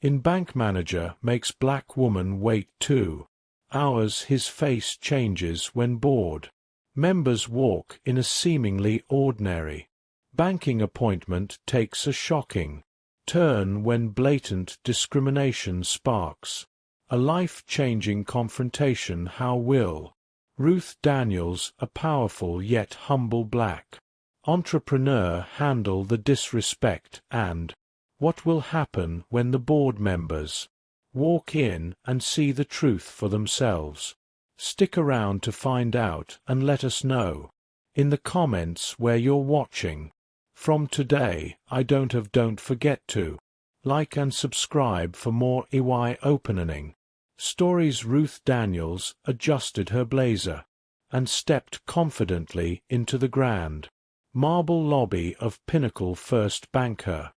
In bank manager makes black woman wait 2 hours. His face changes when bored. Members walk in a seemingly ordinary banking appointment takes a shocking turn when blatant discrimination sparks a life-changing confrontation. How will Ruth Daniels, a powerful yet humble black entrepreneur, handle the disrespect, and what will happen when the board members walk in and see the truth for themselves? Stick around to find out and let us know in the comments where you're watching from today. Don't forget to like and subscribe for more eye-opening stories. Ruth Daniels adjusted her blazer and stepped confidently into the grand marble lobby of Pinnacle First Bank. Her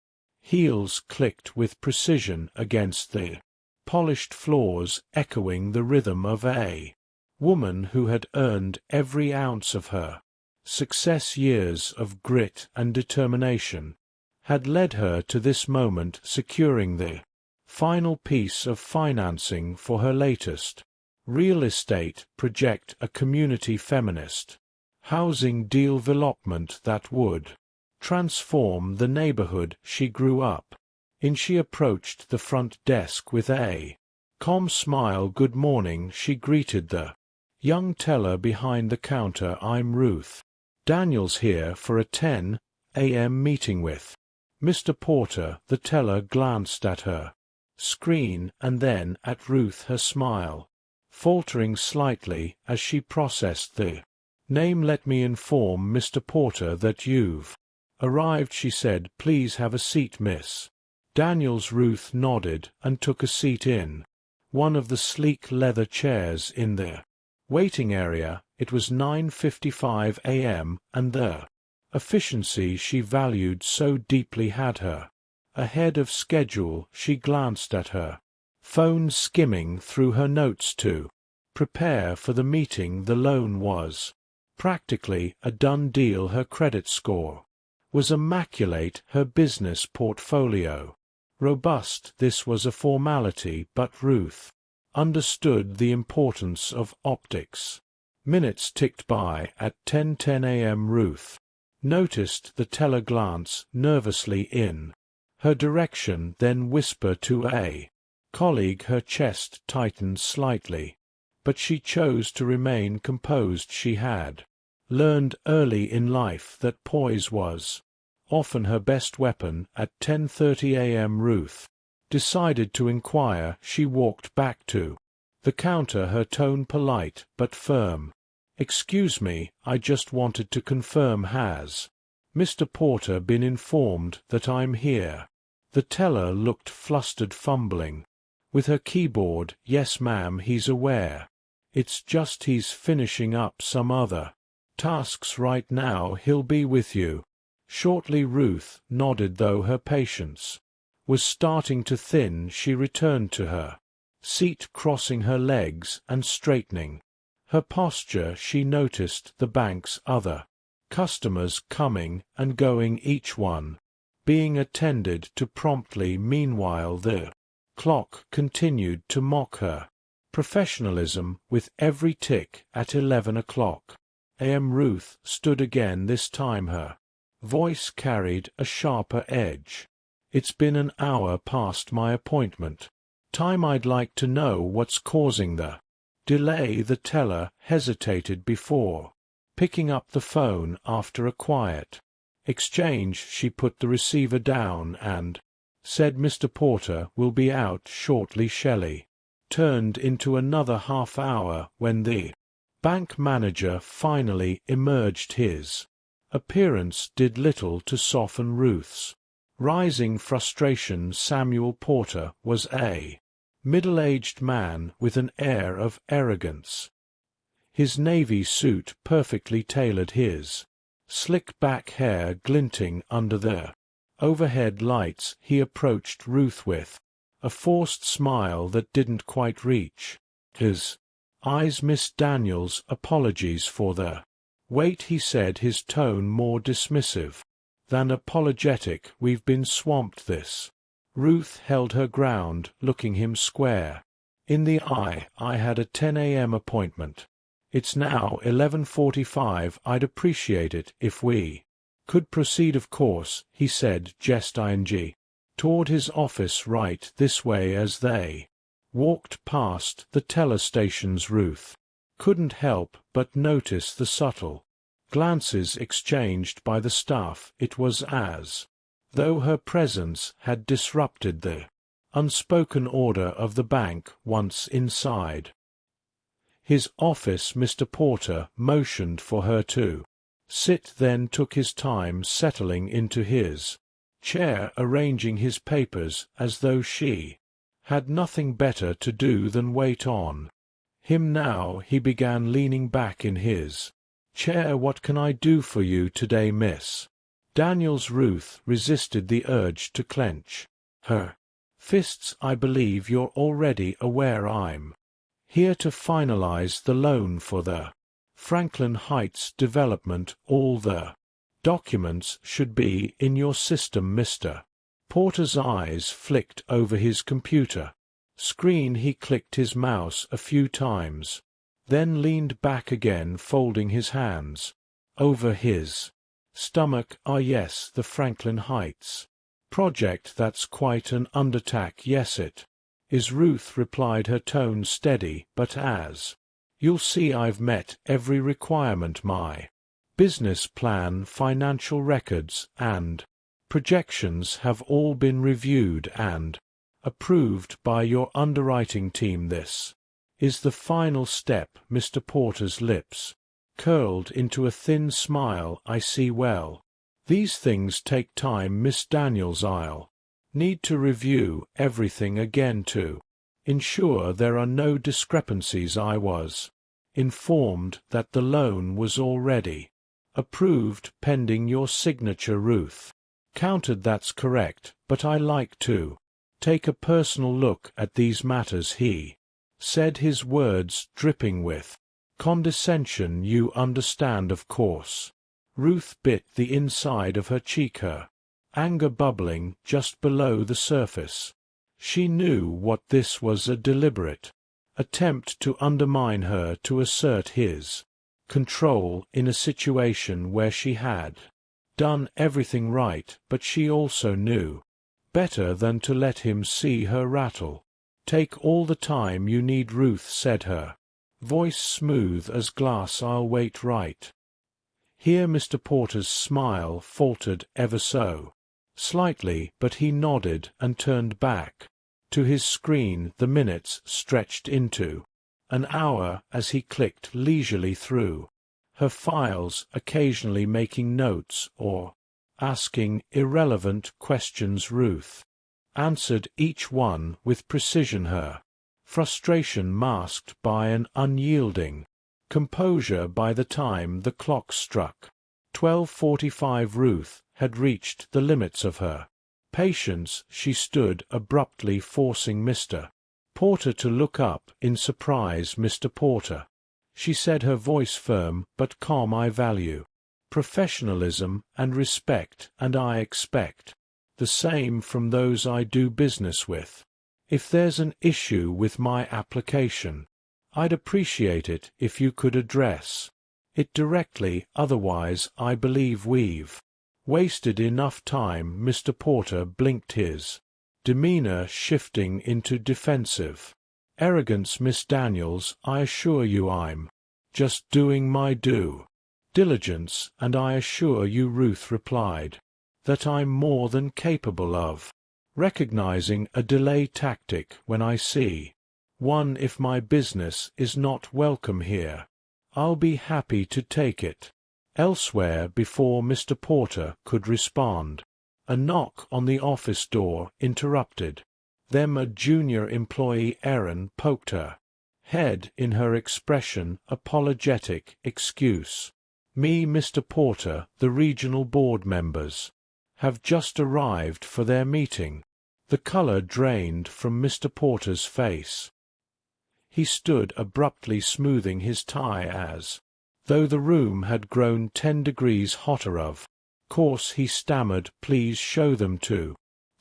heels clicked with precision against the polished floors, echoing the rhythm of a woman who had earned every ounce of her success. Years of grit and determination had led her to this moment, securing the final piece of financing for her latest real estate project, a community feminist housing development that would transform the neighborhood she grew up in. She approached the front desk with a calm smile. Good morning, she greeted the young teller behind the counter. I'm Ruth Daniels, here for a 10 a.m. meeting with Mr. Porter. The teller glanced at her screen and then at Ruth, her smile faltering slightly as she processed the name. Let me inform Mr. Porter that you've arrived, she said. Please have a seat, Miss Daniels. Ruth nodded and took a seat in one of the sleek leather chairs in the waiting area. It was 9:55 a.m., and the efficiency she valued so deeply had her ahead of schedule. She glanced at her phone, skimming through her notes to prepare for the meeting. The loan was practically a done deal. Her credit score was immaculate, her business portfolio robust. This was a formality, but Ruth understood the importance of optics. Minutes ticked by. At 10:10 a.m. Ruth noticed the teller glance nervously in her direction, then whisper to a colleague. Her chest tightened slightly, but she chose to remain composed. She had learned early in life that poise was often her best weapon. At 10:30 a.m. Ruth decided to inquire. She walked back to the counter, her tone polite but firm. Excuse me, I just wanted to confirm, has Mr. Porter been informed that I'm here? The teller looked flustered, fumbling with her keyboard. Yes, ma'am, he's aware. It's just he's finishing up some other tasks right now. He'll be with you shortly. Ruth nodded, though her patience was starting to thin. She returned to her seat, crossing her legs and straightening her posture. She noticed the bank's other customers coming and going, each one being attended to promptly. Meanwhile, the clock continued to mock her professionalism with every tick. At 11 o'clock a.m. Ruth stood again. This time her voice carried a sharper edge. It's been an hour past my appointment time. I'd like to know what's causing the delay. The teller hesitated before picking up the phone. After a quiet exchange, she put the receiver down and said, Mr. Porter will be out shortly. Shelley turned into another half hour when the bank manager finally emerged. His appearance did little to soften Ruth's rising frustration. Samuel Porter was a middle-aged man with an air of arrogance. His navy suit perfectly tailored, his slick back hair glinting under the overhead lights. He approached Ruth with a forced smile that didn't quite reach his eyes. Miss Daniels, apologies for the wait, he said, his tone more dismissive than apologetic. We've been swamped this Ruth held her ground, looking him square in the eye. "I had a 10 a.m. appointment. It's now 11:45. I'd appreciate it if we could proceed, of course," he said, gesturing toward his office right this way as they walked past the teller stations. Ruth couldn't help but notice the subtle glances exchanged by the staff. It was as though her presence had disrupted the unspoken order of the bank. Once inside his office, Mr. Porter motioned for her to sit, then took his time settling into his chair, arranging his papers as though she had nothing better to do than wait on him. Now he began, leaning back in his chair. "What can I do for you today, Miss Daniels?" Ruth resisted the urge to clench her fists. "I believe you're already aware I'm here to finalize the loan for the Franklin Heights development. All the documents should be in your system." Mr. Porter's eyes flicked over his computer screen. He clicked his mouse a few times, then leaned back again, folding his hands over his stomach. "Ah, yes, the Franklin Heights project. That's quite an undertaking." "Yes, it is," Ruth replied, her tone steady. "But as you'll see, I've met every requirement. My business plan, financial records, and projections have all been reviewed and approved by your underwriting team. This is the final step." Mr. Porter's lips curled into a thin smile. "I see. Well, these things take time, Miss Daniels. I'll need to review everything again to ensure there are no discrepancies. I was informed that the loan was already approved pending your signature." Ruth countered. "That's correct, but I like to take a personal look at these matters," he said, his words dripping with condescension. "You understand, of course." Ruth bit the inside of her cheek, her anger bubbling just below the surface. She knew what this was, a deliberate attempt to undermine her, to assert his control in a situation where she had done everything right. But she also knew better than to let him see her rattle. "Take all the time you need," Ruth said, her voice smooth as glass. "I'll wait right here." Mr. Porter's smile faltered ever so slightly, but he nodded and turned back to his screen. The minutes stretched into an hour as he clicked leisurely through her files, occasionally making notes or asking irrelevant questions. Ruth answered each one with precision, her frustration masked by an unyielding composure. By the time the clock struck 12:45, Ruth had reached the limits of her patience. She stood abruptly, forcing Mr. Porter to look up in surprise. "Mr. Porter," she said, her voice firm but calm, "I value professionalism and respect, and I expect the same from those I do business with. If there's an issue with my application, I'd appreciate it if you could address it directly. Otherwise, I believe we've wasted enough time." Mr. Porter blinked, his demeanor shifting into defensive arrogance. "Miss Daniels, I assure you I'm just doing my due diligence, and I assure you," Ruth replied, "that I'm more than capable of recognizing a delay tactic when I see one. If my business is not welcome here, I'll be happy to take it elsewhere." Before Mr. Porter could respond, a knock on the office door interrupted them. A junior employee, Erin, poked her head in, her expression apologetic. "Excuse me, Mr. Porter, the regional board members have just arrived for their meeting." The color drained from Mr. Porter's face. He stood abruptly, smoothing his tie as though the room had grown 10 degrees hotter. "Of course," he stammered, "please show them to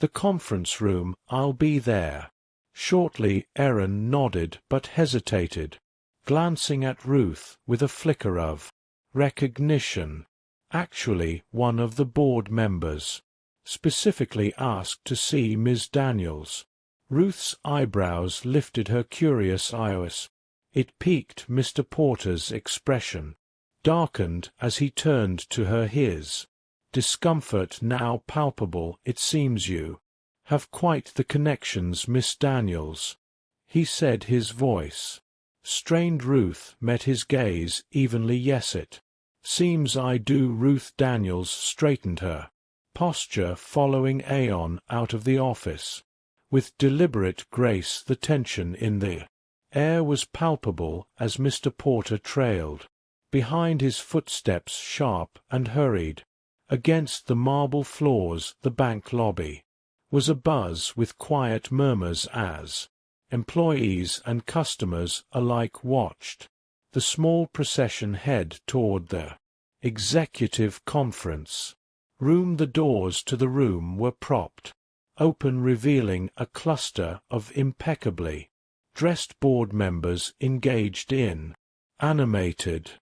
The conference room, I'll be there. Shortly Erin nodded but hesitated, glancing at Ruth with a flicker of recognition. Actually, one of the board members specifically asked to see Ms. Daniels. Ruth's eyebrows lifted her curious eyes. It piqued Mr. Porter's expression, darkened as he turned to her his. Discomfort now palpable. It seems you have quite the connections, Miss Daniels, he said, his voice strained. Ruth met his gaze evenly. Yes, it seems I do. Ruth Daniels straightened her posture, following Aeon out of the office. With deliberate grace, the tension in the air was palpable as Mr. Porter trailed behind, his footsteps sharp and hurried. Against the marble floors, the bank lobby was abuzz with quiet murmurs as employees and customers alike watched the small procession head toward the executive conference room. The doors to the room were propped open, revealing a cluster of impeccably dressed board members engaged in animated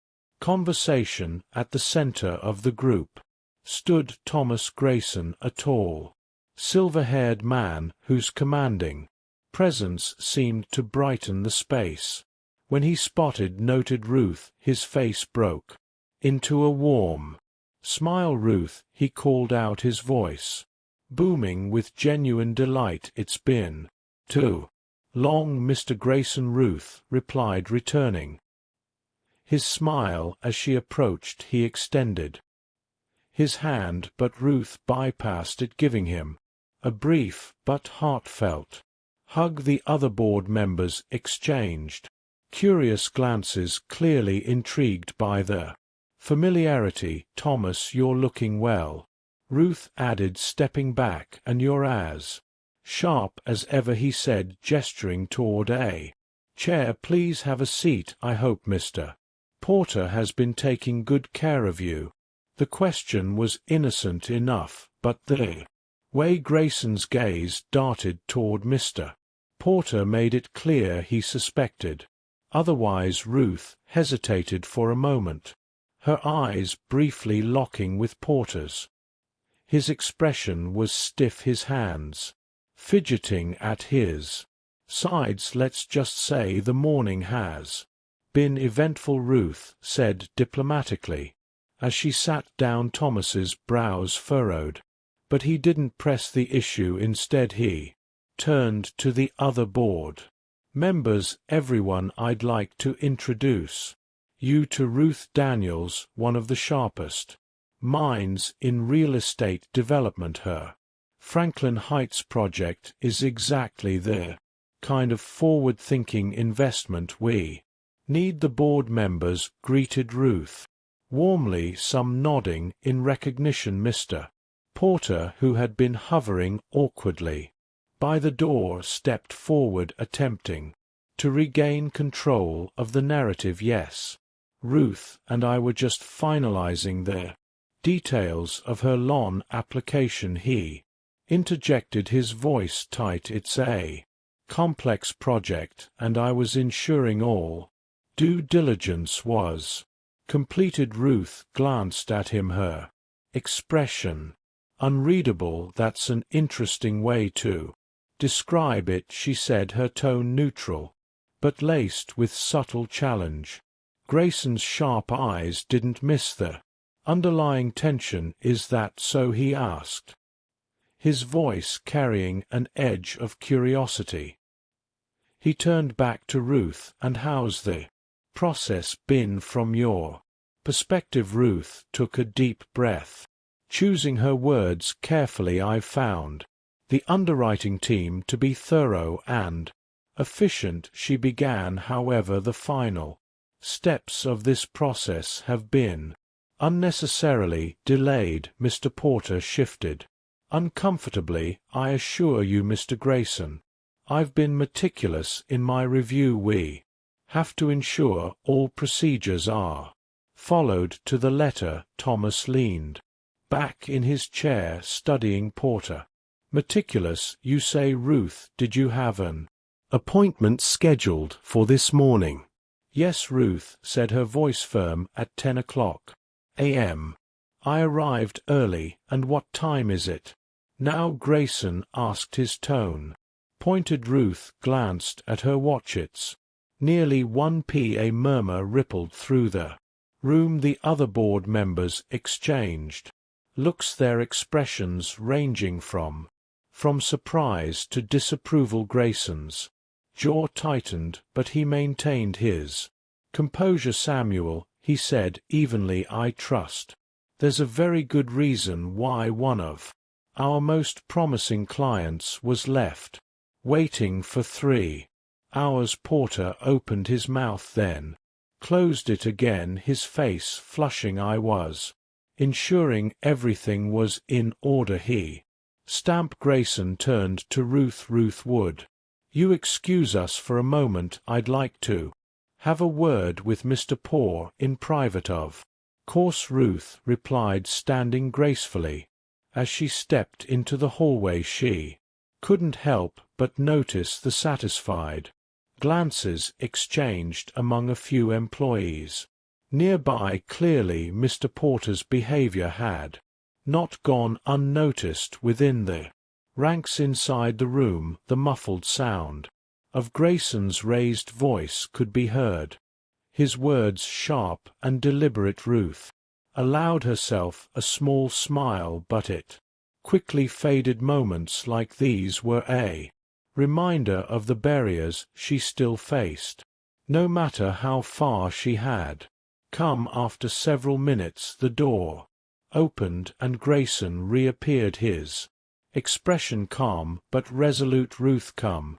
conversation. At the center of the group stood Thomas Grayson, a tall, silver-haired man whose commanding presence seemed to brighten the space. When he spotted noted Ruth, his face broke into a warm smile. Ruth, he called out, his voice booming with genuine delight. It's been too long, Mr. Grayson, Ruth replied, returning his smile as she approached. He extended his hand, but Ruth bypassed it, giving him a brief but heartfelt hug. The other board members exchanged curious glances, clearly intrigued by the familiarity. Thomas, you're looking well, Ruth added, stepping back. And you're as sharp as ever, he said, gesturing toward a chair. Please have a seat. I hope Mr. Porter has been taking good care of you. The question was innocent enough, but the way Grayson's gaze darted toward Mr. Porter made it clear he suspected otherwise. Ruth hesitated for a moment, her eyes briefly locking with Porter's. His expression was stiff, his hands fidgeting at his sides. Let's just say the morning has been eventful, Ruth said diplomatically as she sat down. Thomas's brows furrowed, but he didn't press the issue. Instead, he turned to the other board members. Everyone, I'd like to introduce you to Ruth Daniels, one of the sharpest minds in real estate development. Her Franklin Heights project is exactly the kind of forward-thinking investment we need. The board members greeted Ruth warmly, some nodding in recognition. Mr. Porter, who had been hovering awkwardly by the door, stepped forward, attempting to regain control of the narrative. Yes, Ruth and I were just finalizing the details of her loan application, he interjected, his voice tight. It's a complex project, and I was ensuring all due diligence was completed. Ruth glanced at him, her expression unreadable. That's an interesting way to describe it, she said, her tone neutral, but laced with subtle challenge. Grayson's sharp eyes didn't miss the underlying tension. Is that so, he asked, his voice carrying an edge of curiosity. He turned back to Ruth. And how's the process been from your perspective? Ruth took a deep breath, choosing her words carefully. I've found the underwriting team to be thorough and efficient, she began. However, the final steps of this process have been unnecessarily delayed. Mr. Porter shifted uncomfortably. I assure you, Mr. Grayson, I've been meticulous in my review. We have to ensure all procedures are followed to the letter. Thomas leaned back in his chair, studying Porter Meticulous, you say. Ruth, did you have an appointment scheduled for this morning? Yes, Ruth, said her voice firm, at 10 o'clock a.m. I arrived early, and what time is it now? Grayson asked, his tone pointed. Ruth glanced at her watch. It's nearly 1 p.m. A murmur rippled through the room. The other board members exchanged looks, their expressions ranging from surprise to disapproval. Grayson's jaw tightened, but he maintained his composure. Samuel, he said evenly, I trust there's a very good reason why one of our most promising clients was left waiting for 3 hours. Porter opened his mouth, then closed it again, his face flushing. I was ensuring everything was in order, he stamped. Grayson turned to Ruth. Ruth, would you excuse us for a moment? I'd like to have a word with Mr. Poor in private. Of course, Ruth replied, standing gracefully. As she stepped into the hallway, she couldn't help but notice the satisfied glances exchanged among a few employees nearby. Clearly, Mr. Porter's behavior had not gone unnoticed within the ranks inside the room. The muffled sound of Grayson's raised voice could be heard, his words sharp and deliberate. Ruth allowed herself a small smile, but it quickly faded. Moments like these were a reminder of the barriers she still faced, no matter how far she had come. After several minutes, the door opened and Grayson reappeared, his expression calm but resolute. Ruth, come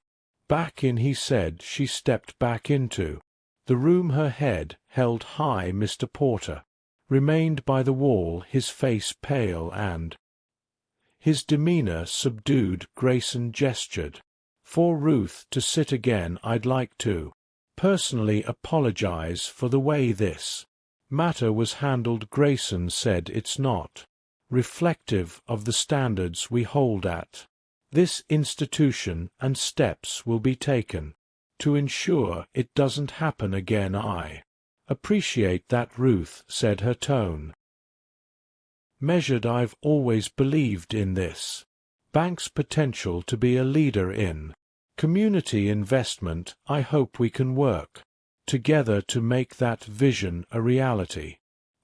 back in, he said. She stepped back into the room, her head held high. Mr. Porter remained by the wall, his face pale and his demeanor subdued. Grayson gestured for Ruth to sit again. I'd like to personally apologize for the way this matter was handled, Grayson said. It's not reflective of the standards we hold at this institution, and steps will be taken to ensure it doesn't happen again. I appreciate that, Ruth said, her tone measured. I've always believed in this bank's potential to be a leader in community investment. I hope we can work together to make that vision a reality.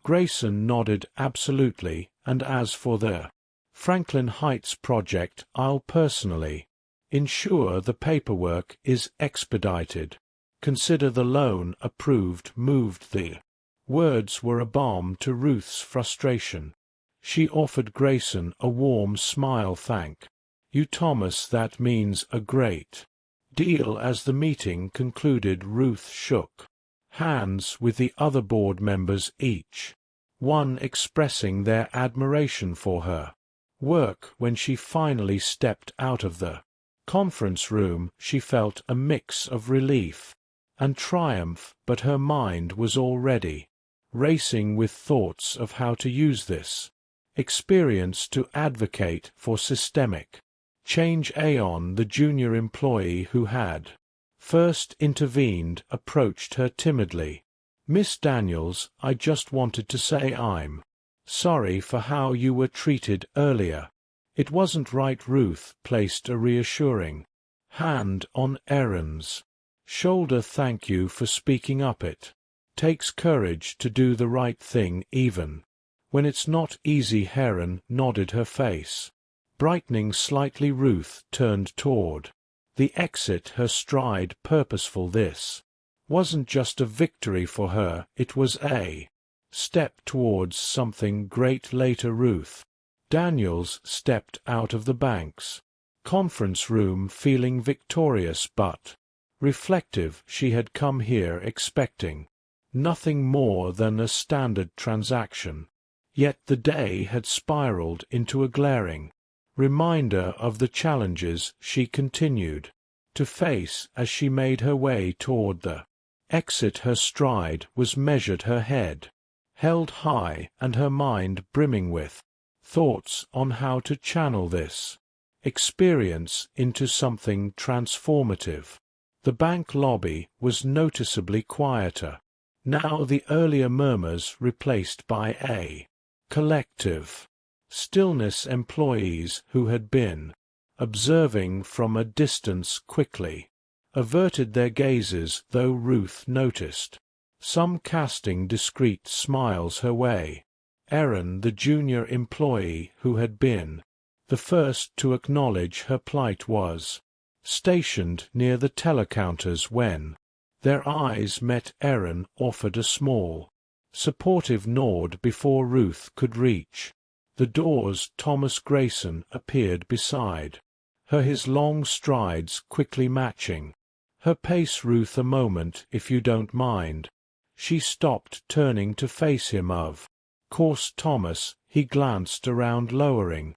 Grayson nodded absolutely, and as for the Franklin Heights project, I'll personally ensure the paperwork is expedited. Consider the loan approved. Moved. The words were a balm to Ruth's frustration. She offered Grayson a warm smile. Thank you, Thomas, that means a great deal. As the meeting concluded, Ruth shook hands with the other board members, each one expressing their admiration for her work. When she finally stepped out of the conference room, she felt a mix of relief and triumph, but her mind was already racing with thoughts of how to use this experience to advocate for systemic change. Aeon, the junior employee who had first intervened, approached her timidly. Miss Daniels, I just wanted to say I'm sorry for how you were treated earlier. It wasn't right. Ruth placed a reassuring hand on Aaron's shoulder. Thank you for speaking up. It takes courage to do the right thing, even when it's not easy. Aaron nodded, her face brightening slightly. Ruth turned toward the exit, her stride purposeful. This wasn't just a victory for her, it was a step towards something great. Later, Ruth Daniels stepped out of the bank's conference room feeling victorious but reflective. She had come here expecting nothing more than a standard transaction, yet the day had spiraled into a glaring reminder of the challenges she continued to face as she made her way toward the exit. Her stride was measured, her head held high, and her mind brimming with thoughts on how to channel this experience into something transformative. The bank lobby was noticeably quieter. Now the earlier murmurs replaced by a collective stillness. Employees who had been observing from a distance quickly averted their gazes, though Ruth noticed some casting discreet smiles her way. Erin, the junior employee who had been the first to acknowledge her plight, was stationed near the telecounters when their eyes met. Erin offered a small, supportive nod before Ruth could reach the doors. Thomas Grayson appeared beside her, his long strides quickly matching her pace. Ruth, a moment, if you don't mind. She stopped, turning to face him. Of course, Thomas. He glanced around, lowering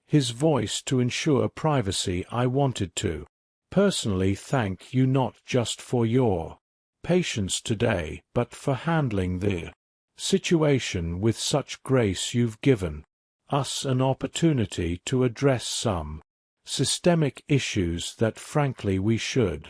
his voice to ensure privacy. I wanted to personally thank you not just for your patience today, but for handling the situation with such grace. You've given us an opportunity to address some systemic issues that frankly we should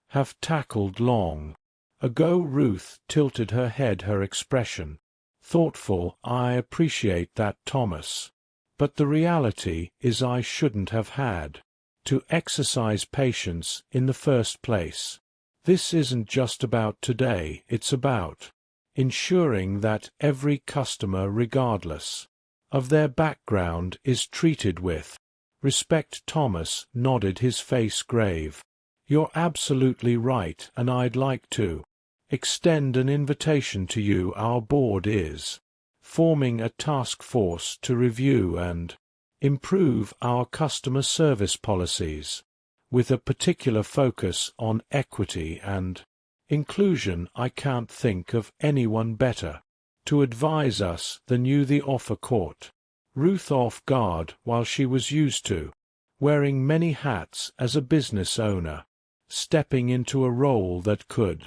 have tackled long ago. Ruth tilted her head, her expression thoughtful. I appreciate that, Thomas. But the reality is I shouldn't have had to exercise patience in the first place. This isn't just about today, it's about ensuring that every customer, regardless of their background, is treated with respect. Thomas nodded, his face grave. You're absolutely right, and I'd like to extend an invitation to you. Our board is forming a task force to review and improve our customer service policies, with a particular focus on equity and inclusion. I can't think of anyone better to advise us than you. The offer caught Ruth off guard. While she was used to wearing many hats as a business owner, stepping into a role that could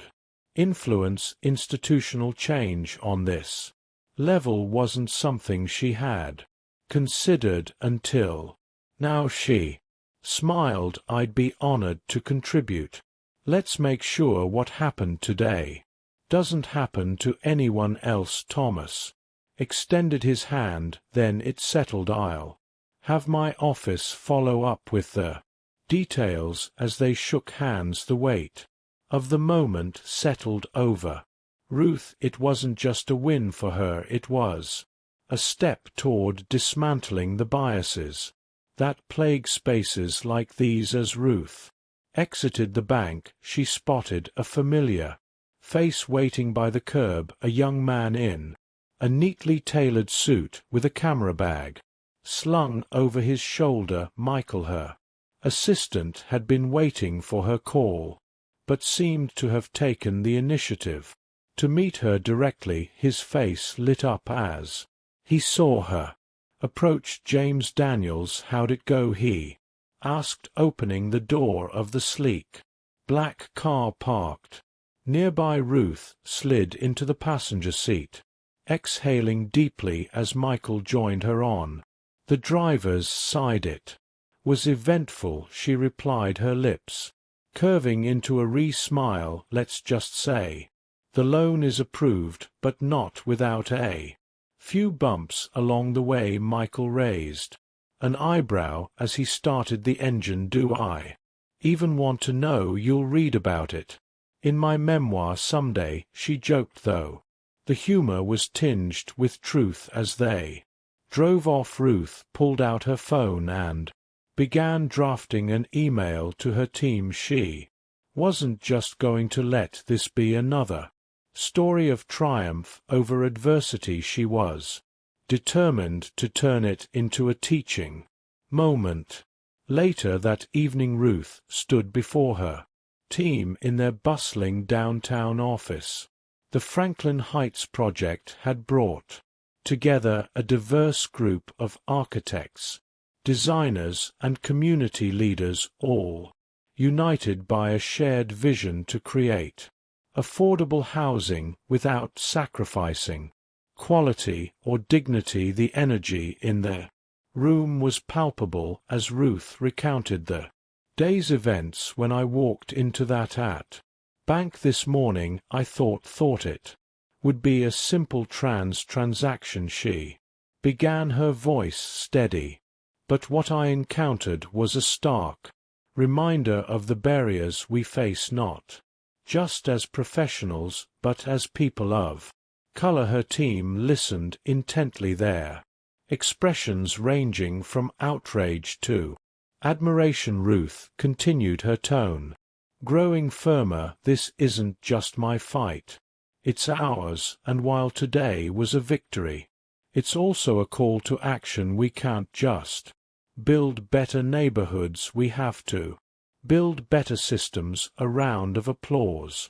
influence institutional change on this level wasn't something she had considered until now. She smiled. I'd be honored to contribute. Let's make sure what happened today doesn't happen to anyone else. Thomas extended his hand, then it settled. I'll have my office follow up with the details. As they shook hands, the weight of the moment settled over Ruth. It wasn't just a win for her, it was a step toward dismantling the biases that plague spaces like these. As Ruth exited the bank, she spotted a familiar face waiting by the curb, a young man in a neatly tailored suit with a camera bag slung over his shoulder. Michael, her assistant, had been waiting for her call, but seemed to have taken the initiative to meet her directly. His face lit up as he saw her approach. James Daniels, how'd it go? He asked, opening the door of the sleek black car parked nearby. Ruth slid into the passenger seat, exhaling deeply as Michael joined her on the driver's side. It was eventful, she replied, her lips curving into a smile. Let's just say the loan is approved, but not without a few bumps along the way. Michael raised an eyebrow as he started the engine. Do I even want to know? You'll read about it in my memoir someday, she joked, though the humor was tinged with truth. As they drove off, Ruth pulled out her phone and began drafting an email to her team. She wasn't just going to let this be another story of triumph over adversity. She was determined to turn it into a teaching moment. Later that evening, Ruth stood before her team in their bustling downtown office. The Franklin Heights project had brought together a diverse group of architects, designers, and community leaders, all united by a shared vision to create affordable housing without sacrificing quality or dignity. The energy in the room was palpable as Ruth recounted the day's events when I walked into that bank this morning. I thought it would be a simple transaction. She began, her voice steady. But what I encountered was a stark reminder of the barriers we face, not just as professionals but as people of color. Her team listened intently, their expressions ranging from outrage to admiration. Ruth continued, her tone growing firmer. This isn't just my fight. It's ours, and while today was a victory, it's also a call to action. We can't just build better neighborhoods, we have to build better systems. A round of applause